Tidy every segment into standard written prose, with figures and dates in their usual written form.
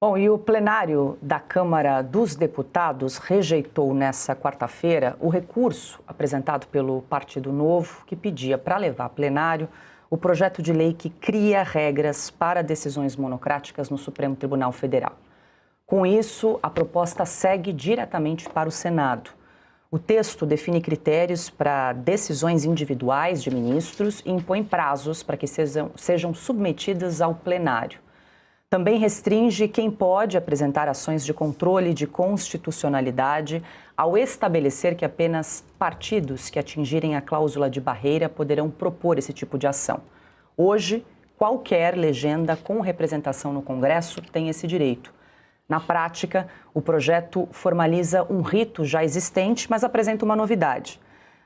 Bom, e o plenário da Câmara dos Deputados rejeitou nessa quarta-feira o recurso apresentado pelo Partido Novo, que pedia para levar a plenário o projeto de lei que cria regras para decisões monocráticas no Supremo Tribunal Federal. Com isso, a proposta segue diretamente para o Senado. O texto define critérios para decisões individuais de ministros e impõe prazos para que sejam submetidas ao plenário. Também restringe quem pode apresentar ações de controle de constitucionalidade ao estabelecer que apenas partidos que atingirem a cláusula de barreira poderão propor esse tipo de ação. Hoje, qualquer legenda com representação no Congresso tem esse direito. Na prática, o projeto formaliza um rito já existente, mas apresenta uma novidade: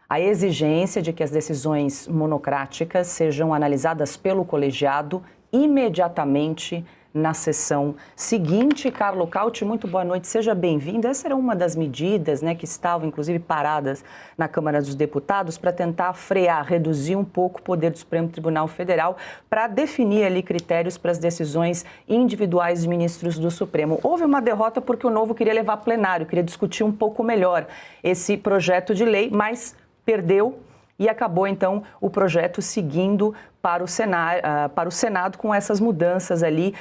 a exigência de que as decisões monocráticas sejam analisadas pelo colegiado imediatamente na sessão seguinte. Carlo Cauti, muito boa noite, seja bem-vindo. Essa era uma das medidas, que estavam, inclusive, paradas na Câmara dos Deputados para tentar frear, reduzir um pouco o poder do Supremo Tribunal Federal para definir ali critérios para as decisões individuais de ministros do Supremo. Houve uma derrota porque o Novo queria levar a plenário, queria discutir um pouco melhor esse projeto de lei, mas perdeu. E acabou, então, o projeto seguindo para o Senado com essas mudanças ali,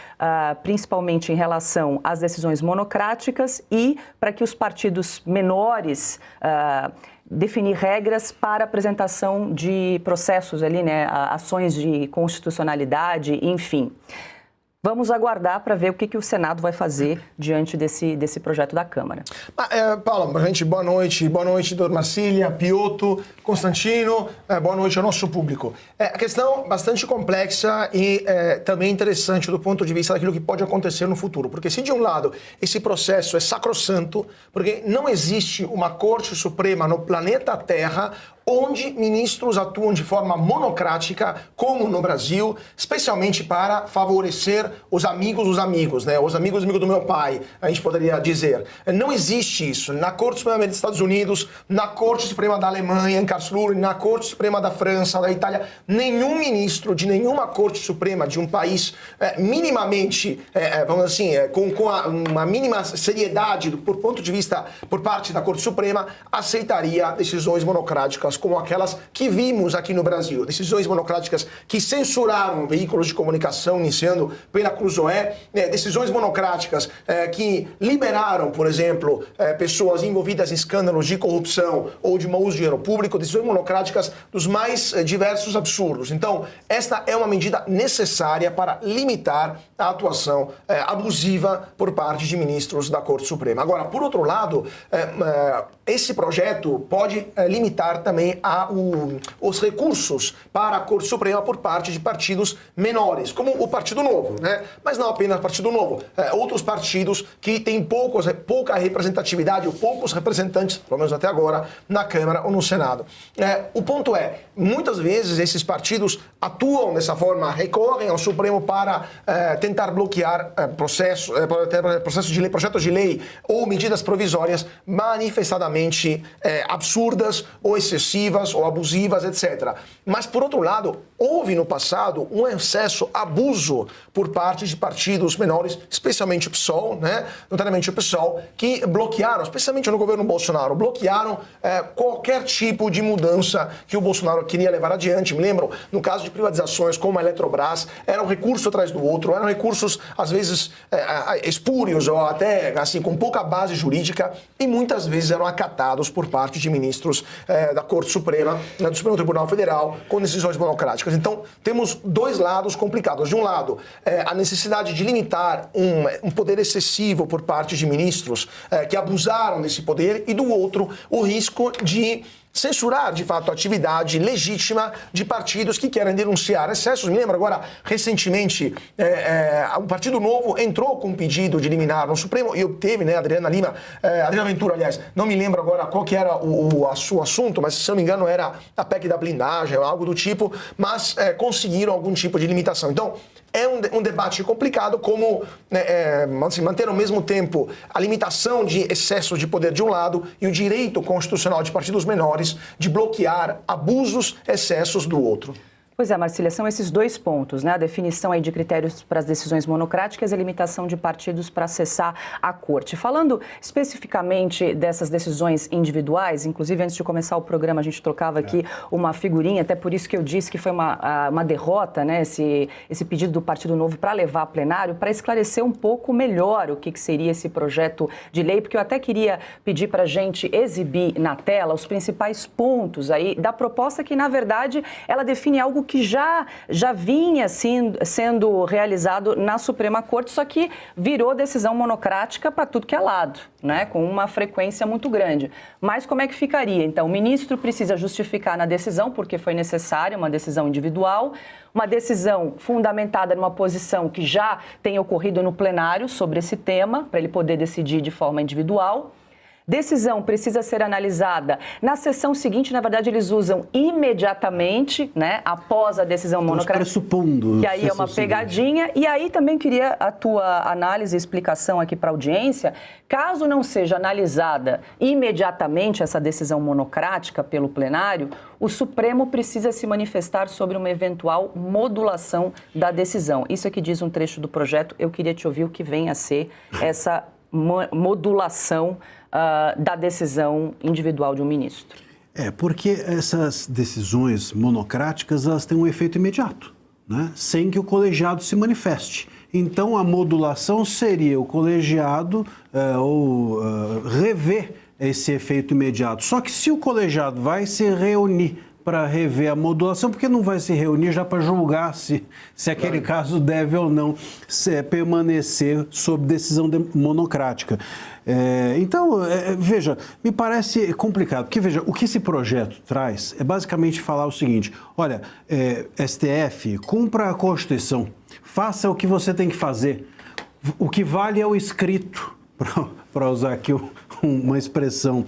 principalmente em relação às decisões monocráticas e para que os partidos menores definir regras para apresentação de processos ali, ações de constitucionalidade, enfim. Vamos aguardar para ver o que o Senado vai fazer diante desse projeto da Câmara. Paula, gente, boa noite, doutor Marcília, Piotto, Constantino, boa noite ao nosso público. A questão bastante complexa e também interessante do ponto de vista daquilo que pode acontecer no futuro, porque se de um lado esse processo é sacrossanto, porque não existe uma Corte Suprema no planeta Terra onde ministros atuam de forma monocrática, como no Brasil, especialmente para favorecer os amigos dos amigos, Os amigos do meu pai, a gente poderia dizer. Não existe isso. Na Corte Suprema dos Estados Unidos, na Corte Suprema da Alemanha, em Karlsruhe, na Corte Suprema da França, da Itália, nenhum ministro de nenhuma Corte Suprema de um país minimamente, vamos assim, com uma mínima seriedade por ponto de vista por parte da Corte Suprema, aceitaria decisões monocráticas como aquelas que vimos aqui no Brasil. Decisões monocráticas que censuraram veículos de comunicação, iniciando pela Cruzoé, decisões monocráticas que liberaram, por exemplo, pessoas envolvidas em escândalos de corrupção ou de mau uso de dinheiro público, decisões monocráticas dos mais diversos absurdos. Então, esta é uma medida necessária para limitar a atuação abusiva por parte de ministros da Corte Suprema. Agora, por outro lado, esse projeto pode limitar também os recursos para a Corte Suprema por parte de partidos menores, como o Partido Novo, Mas não apenas o Partido Novo, outros partidos que têm pouca representatividade ou poucos representantes, pelo menos até agora, na Câmara ou no Senado. O ponto é, muitas vezes esses partidos atuam dessa forma, recorrem ao Supremo para tentar bloquear projetos de lei ou medidas provisórias manifestadamente absurdas ou excessivas ou abusivas, etc. Mas, por outro lado, houve no passado um excesso, abuso por parte de partidos menores, especialmente o PSOL, notadamente o PSOL, que bloquearam, especialmente no governo Bolsonaro, bloquearam qualquer tipo de mudança que o Bolsonaro queria levar adiante. Me lembro, no caso de privatizações como a Eletrobras, era um recurso atrás do outro, eram recursos, às vezes, espúrios ou até, assim, com pouca base jurídica e muitas vezes eram acatados por parte de ministros da Corte Suprema, do Supremo Tribunal Federal, com decisões monocráticas. Então, temos dois lados complicados. De um lado, a necessidade de limitar um poder excessivo por parte de ministros que abusaram desse poder, e do outro, o risco de censurar, de fato, a atividade legítima de partidos que querem denunciar excessos. Me lembro agora, recentemente, o Partido Novo entrou com um pedido de liminar no Supremo e obteve, Adriana Ventura, aliás, não me lembro agora qual que era o assunto, mas se eu não me engano era a PEC da blindagem, algo do tipo, mas conseguiram algum tipo de limitação. Então, é um debate complicado, como manter ao mesmo tempo a limitação de excesso de poder de um lado e o direito constitucional de partidos menores de bloquear abusos, excessos do outro. Pois é, Marcília, são esses dois pontos, né? A definição aí de critérios para as decisões monocráticas e a limitação de partidos para acessar a corte. Falando especificamente dessas decisões individuais, inclusive antes de começar o programa a gente trocava aqui uma figurinha, até por isso que eu disse que foi uma derrota, né? Esse pedido do Partido Novo para levar a plenário, para esclarecer um pouco melhor o que seria esse projeto de lei, porque eu até queria pedir para a gente exibir na tela os principais pontos aí da proposta que, na verdade, ela define algo que já vinha sendo realizado na Suprema Corte, só que virou decisão monocrática para tudo que é lado, né? Com uma frequência muito grande. Mas como é que ficaria? Então, o ministro precisa justificar na decisão, porque foi necessária uma decisão individual, uma decisão fundamentada numa posição que já tem ocorrido no plenário sobre esse tema, para ele poder decidir de forma individual. Decisão precisa ser analisada na sessão seguinte, na verdade eles usam imediatamente, né, após a decisão monocrática. Pressupondo. Que aí é uma pegadinha. Seguinte. E aí também queria a tua análise e explicação aqui para a audiência. Caso não seja analisada imediatamente essa decisão monocrática pelo plenário, o Supremo precisa se manifestar sobre uma eventual modulação da decisão. Isso é que diz um trecho do projeto. Eu queria te ouvir o que vem a ser essa modulação da decisão individual de um ministro. Porque essas decisões monocráticas, elas têm um efeito imediato, né? Sem que o colegiado se manifeste. Então, a modulação seria o colegiado rever esse efeito imediato. Só que se o colegiado vai se reunir para rever a modulação, porque não vai se reunir já para julgar se aquele caso deve ou não permanecer sob decisão monocrática. Então, veja, me parece complicado, porque, veja, o que esse projeto traz é basicamente falar o seguinte: olha, STF, cumpra a Constituição, faça o que você tem que fazer, o que vale é o escrito, para usar aqui uma expressão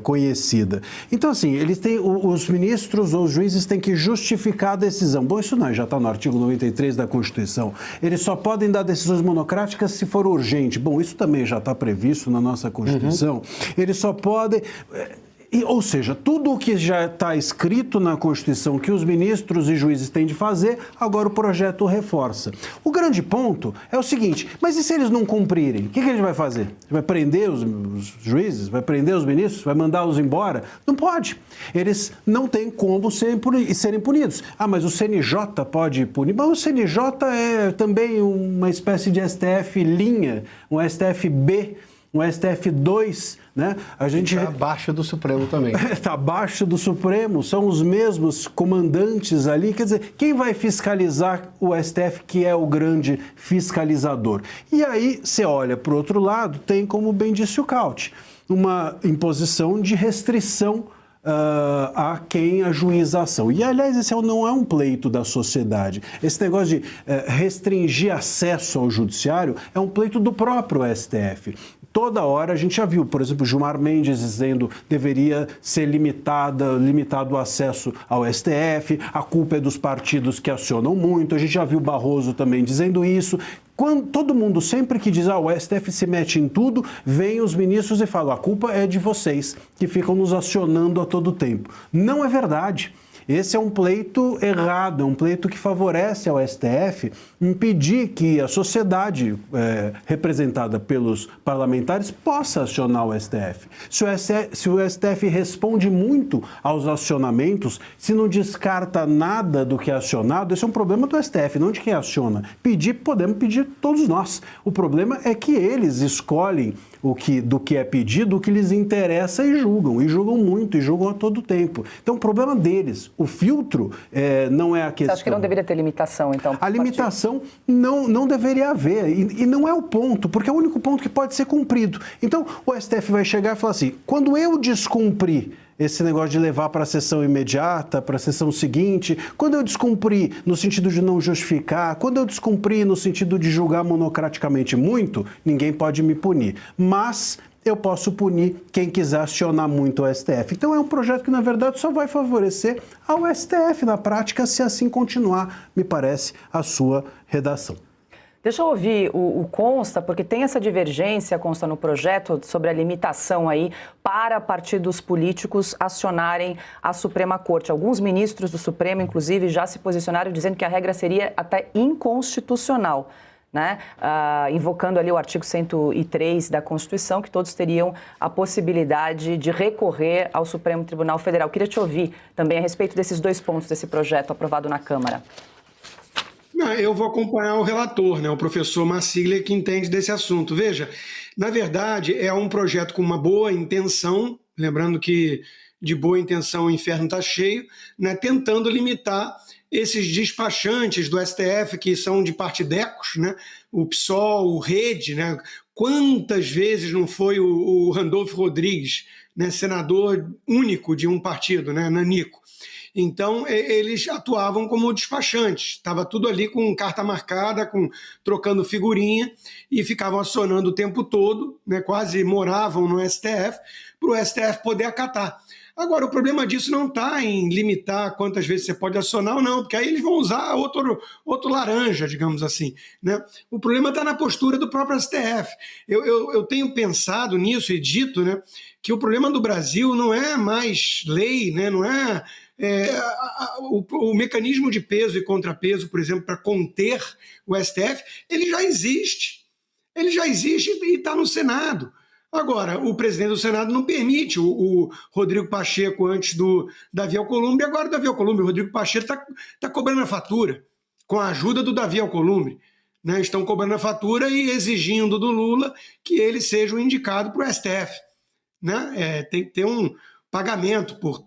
conhecida. Então, assim, eles têm, os ministros ou os juízes têm que justificar a decisão. Bom, isso não, já está no artigo 93 da Constituição. Eles só podem dar decisões monocráticas se for urgente. Bom, isso também já está previsto na nossa Constituição. Eles só podem... Ou seja, tudo o que já está escrito na Constituição que os ministros e juízes têm de fazer, agora o projeto reforça. O grande ponto é o seguinte: mas e se eles não cumprirem? O que ele vai fazer? Vai prender os juízes? Vai prender os ministros? Vai mandá-los embora? Não pode. Eles não têm como serem punidos. Ah, mas o CNJ pode punir. Mas o CNJ é também uma espécie de STF linha, um STF-B, um STF-2, né? A gente está abaixo do Supremo também. Está abaixo do Supremo, são os mesmos comandantes ali. Quer dizer, quem vai fiscalizar o STF, que é o grande fiscalizador? E aí, você olha para o outro lado, tem, como bem disse o Cauty, uma imposição de restrição a quem ajuiza a ação. E, aliás, esse não é um pleito da sociedade. Esse negócio de restringir acesso ao judiciário é um pleito do próprio STF. Toda hora a gente já viu, por exemplo, Gilmar Mendes dizendo que deveria ser limitado o acesso ao STF, a culpa é dos partidos que acionam muito, a gente já viu Barroso também dizendo isso. Quando todo mundo sempre que diz o STF se mete em tudo, vem os ministros e falam: a culpa é de vocês, que ficam nos acionando a todo tempo. Não é verdade. Esse é um pleito errado, é um pleito que favorece ao STF impedir que a sociedade representada pelos parlamentares possa acionar o STF. Se o STF responde muito aos acionamentos, se não descarta nada do que é acionado, esse é um problema do STF, não de quem aciona. Podemos pedir todos nós. O problema é que eles escolhem do que é pedido, o que lhes interessa e julgam muito, e julgam a todo tempo. Então, o problema deles, o filtro não é a questão. Você acha que não deveria ter limitação, então? A limitação não deveria haver, e não é o ponto, porque é o único ponto que pode ser cumprido. Então, o STF vai chegar e falar assim: quando eu descumprir esse negócio de levar para a sessão imediata, para a sessão seguinte, quando eu descumprir no sentido de não justificar, quando eu descumprir no sentido de julgar monocraticamente muito, ninguém pode me punir. Mas eu posso punir quem quiser acionar muito o STF. Então é um projeto que, na verdade, só vai favorecer ao STF na prática, se assim continuar, me parece, a sua redação. Deixa eu ouvir o Consta, porque tem essa divergência, Consta, no projeto, sobre a limitação aí para partidos políticos acionarem a Suprema Corte. Alguns ministros do Supremo, inclusive, já se posicionaram dizendo que a regra seria até inconstitucional, né? Invocando ali o artigo 103 da Constituição, que todos teriam a possibilidade de recorrer ao Supremo Tribunal Federal. Queria te ouvir também a respeito desses 2 pontos desse projeto aprovado na Câmara. Eu vou acompanhar o relator, né, o professor Marsiglia, que entende desse assunto. Veja, na verdade, é um projeto com uma boa intenção, lembrando que de boa intenção o inferno está cheio, né, tentando limitar esses despachantes do STF que são de partidecos, né, o PSOL, o Rede, né, quantas vezes não foi o Randolfo Rodrigues, né, senador único de um partido, né, nanico. Então, eles atuavam como despachantes, estava tudo ali com carta marcada, trocando figurinha, e ficavam acionando o tempo todo, né, quase moravam no STF, para o STF poder acatar. Agora, o problema disso não está em limitar quantas vezes você pode acionar ou não, porque aí eles vão usar outro laranja, digamos assim, né? O problema está na postura do próprio STF. Eu tenho pensado nisso e dito, né, que o problema do Brasil não é mais lei, né, não é... o mecanismo de peso e contrapeso, por exemplo, para conter o STF, ele já existe. Ele já existe e está no Senado. Agora, o presidente do Senado não permite. O Rodrigo Pacheco, antes do Davi Alcolumbre, agora o Davi Alcolumbre, o Rodrigo Pacheco está cobrando a fatura, com a ajuda do Davi Alcolumbre. Né? Estão cobrando a fatura e exigindo do Lula que ele seja o indicado para o STF. Né? Tem que ter um pagamento por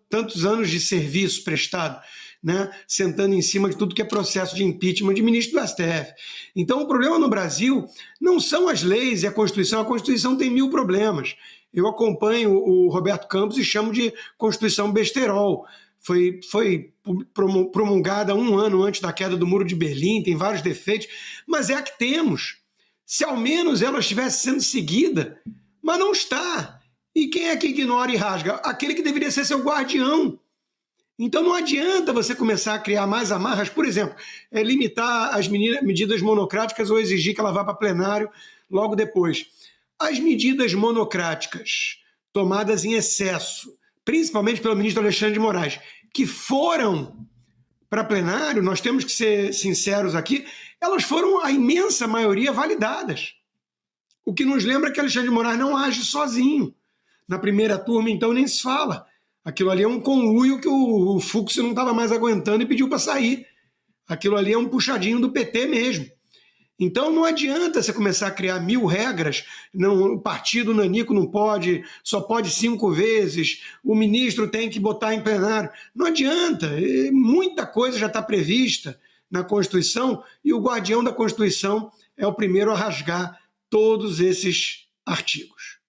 tantos anos de serviço prestado, né, sentando em cima de tudo que é processo de impeachment de ministro do STF. Então, o problema no Brasil não são as leis e a Constituição tem 1000 problemas. Eu acompanho o Roberto Campos e chamo de Constituição besterol. Foi promulgada 1 ano antes da queda do Muro de Berlim, tem vários defeitos, mas é a que temos. Se ao menos ela estivesse sendo seguida, mas não está. E quem é que ignora e rasga? Aquele que deveria ser seu guardião. Então não adianta você começar a criar mais amarras, por exemplo, limitar as medidas monocráticas ou exigir que ela vá para plenário logo depois. As medidas monocráticas tomadas em excesso, principalmente pelo ministro Alexandre de Moraes, que foram para plenário, nós temos que ser sinceros aqui, elas foram, a imensa maioria, validadas. O que nos lembra que Alexandre de Moraes não age sozinho. Na primeira turma, então, nem se fala. Aquilo ali é um conluio que o Fux não estava mais aguentando e pediu para sair. Aquilo ali é um puxadinho do PT mesmo. Então não adianta você começar a criar 1000 regras, não, o partido nanico não pode, só pode 5 vezes, o ministro tem que botar em plenário. Não adianta, muita coisa já está prevista na Constituição e o guardião da Constituição é o primeiro a rasgar todos esses artigos.